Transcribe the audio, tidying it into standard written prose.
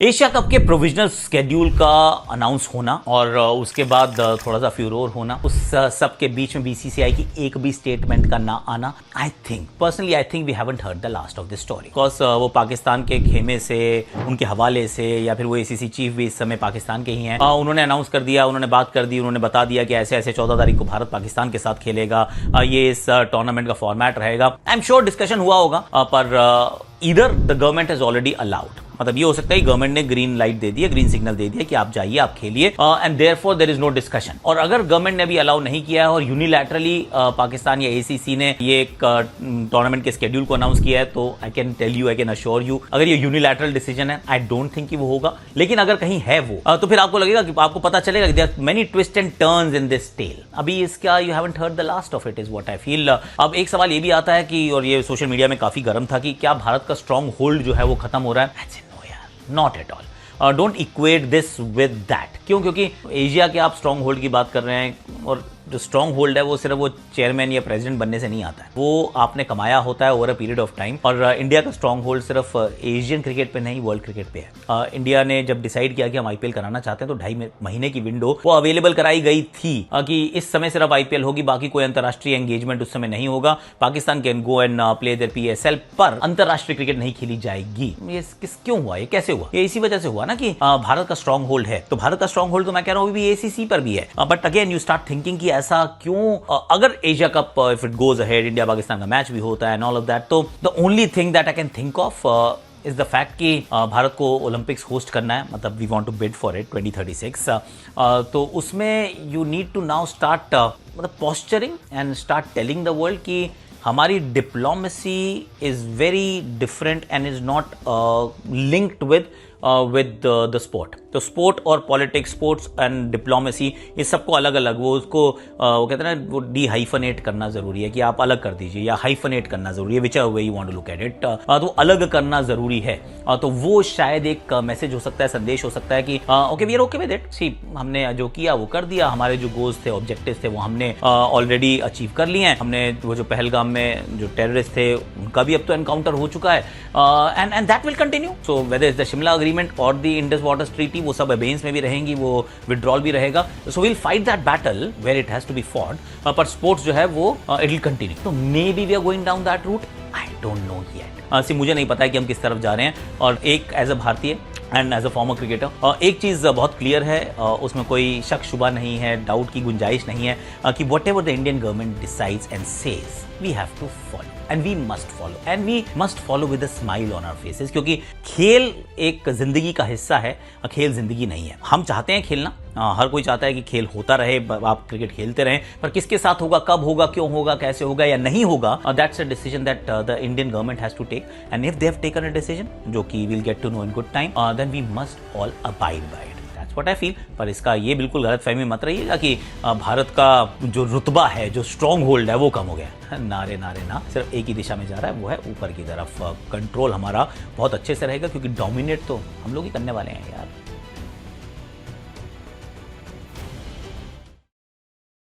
Asia cup के provisional schedule का announce होना और उसके बाद थोड़ा सा फ्यूरोर होना, उस सब के बीच में बीसीसीआई की एक भी स्टेटमेंट का ना आना, I think we haven't heard the last of this story. Because वो पाकिस्तान के खेमे से, उनके हवाले से, या फिर वो एसीसी चीफ भी इस समय पाकिस्तान के ही हैं, उन्होंने अनाउंस कर दिया, उन्होंने बात कर दी, उन्होंने बता दिया कि ऐसे ऐसे 14 तारीख को भारत पाकिस्तान के साथ खेलेगा, ये इस टूर्नामेंट का फॉर्मेट रहेगा। आई एम श्योर डिस्कशन हुआ होगा, पर either the government has already allowed, मतलब ये हो सकता है गवर्नमेंट ने ग्रीन लाइट दे दी है, ग्रीन सिग्नल दे दिया कि आप जाइए, आप खेलिए, and therefore there is no discussion. और अगर गवर्नमेंट ने अभी अलाउ नहीं किया है और यूनिलैटरली पाकिस्तान या एसीसी ने ये एक टूर्नामेंट के स्केड्यूल को अनाउंस किया है, तो I can tell you, I can assure you, अगर ये यूनिलैटरल डिसीजन है, आई डोंट थिंक कि वो होगा। लेकिन अगर कहीं है वो, तो फिर आपको लगेगा कि आपको पता चलेगा कि there are many twist and turns in this tale. अभी इसका you haven't heard the last of it, is what I feel. अब एक सवाल ये भी आता है कि, और ये सोशल मीडिया में काफी गर्म था, कि क्या भारत का स्ट्रॉन्ग होल्ड जो है वो खत्म हो रहा है? Not at all. Don't equate this with that. क्यों? क्योंकि एशिया के आप स्ट्रॉन्ग होल्ड की बात कर रहे हैं, और जो स्ट्रॉन्ग होल्ड है वो सिर्फ वो चेयरमैन या प्रेसिडेंट बनने से नहीं आता है, वो आपने कमाया होता है over a period of time. और इंडिया का स्ट्रॉन्ग होल्ड सिर्फ एशियन क्रिकेट पे नहीं, वर्ल्ड क्रिकेट पे है। इंडिया ने जब डिसाइड किया कि हम आईपीएल कराना चाहते हैं, तो 2.5 महीने की विंडो वो अवेलेबल कराई गई थी कि इस समय सिर्फ आईपीएल होगी, बाकी कोई अंतर्राष्ट्रीय एंगेजमेंट उस समय नहीं होगा। Pakistan can go and play there PSL, पर अंतर्राष्ट्रीय क्रिकेट नहीं खेली जाएगी। ये क्यों हुआ? ये कैसे हुआ? ये इसी वजह से हुआ ना कि भारत का स्ट्रॉन्ग होल्ड है। तो भारत का स्ट्रॉन्ग होल्ड तो मैं कह रहा हूँ भी एसीसी पर भी है, but again you start thinking कि ऐसा क्यों? अगर Asia cup if it goes ahead, India Pakistan का मैच भी होता है एंड ऑल ऑफ दैट, तो the only thing that I can think of is the fact कि भारत को ओलंपिक्स होस्ट करना है, मतलब we want to bid for it 2036। तो उसमें you need to now start मतलब posturing and start telling the world कि हमारी diplomacy is very different and is not linked with the sport. तो स्पोर्ट और पॉलिटिक्स, स्पोर्ट्स एंड डिप्लोमेसी, ये सबको अलग अलग, वो उसको वो कहते हैं ना, वो डी-हाइफनेट करना जरूरी है, कि आप अलग कर दीजिए, या हाइफनेट करना जरूरी है, whichever way you want to look at it. तो अलग करना जरूरी है। तो वो शायद एक मैसेज हो सकता है, संदेश हो सकता है कि okay we are okay with it, see हमने जो किया वो कर दिया, हमारे जो गोल्स थे, ऑब्जेक्टिव्स थे, वो हमने ऑलरेडी अचीव कर लिए हैं। हमने वो जो पहलगाम में जो टेररिस्ट थे, उनका भी अब तो एनकाउंटर हो चुका है, and that will continue. So whether is the Shimla agreement और द इंडस वाटर्स ट्रीटी, वो सब अबेंस में भी रहेंगी, वो विड्रॉल भी रहेगा। So will fight that battle where it has to be fought, पर स्पोर्ट्स जो है वो इट विल कंटिन्यू। तो maybe we are going down that route, I don't know yet. मुझे नहीं पता है कि हम किस तरफ जा रहे हैं। और एक एज अ भारतीय and as a former cricketer, एक चीज़ बहुत क्लियर है, उसमें कोई शक शुबा नहीं है, डाउट की गुंजाइश नहीं है, कि whatever the Indian government decides and says, we have to follow and we must follow with a smile on our faces. क्योंकि खेल एक जिंदगी का हिस्सा है, खेल जिंदगी नहीं है। हम चाहते हैं खेलना, हर कोई चाहता है कि खेल होता रहे, आप क्रिकेट खेलते रहें, पर किसके साथ होगा, कब होगा, क्यों होगा, कैसे होगा या नहीं होगा, that's a decision that the Indian government has to take. And if they have taken a decision, जो कि will get to know in good time, then we must all abide by it. That's what I feel. पर इसका ये बिल्कुल गलतफहमी मत रहिएगा कि भारत का जो रुतबा है, जो स्ट्रॉन्ग होल्ड है, वो कम हो गया। नारे ना, सिर्फ एक ही दिशा में जा रहा है, वो है ऊपर की तरफ। कंट्रोल हमारा बहुत अच्छे से रहेगा, क्योंकि डोमिनेट तो हम लोग ही करने वाले हैं यार।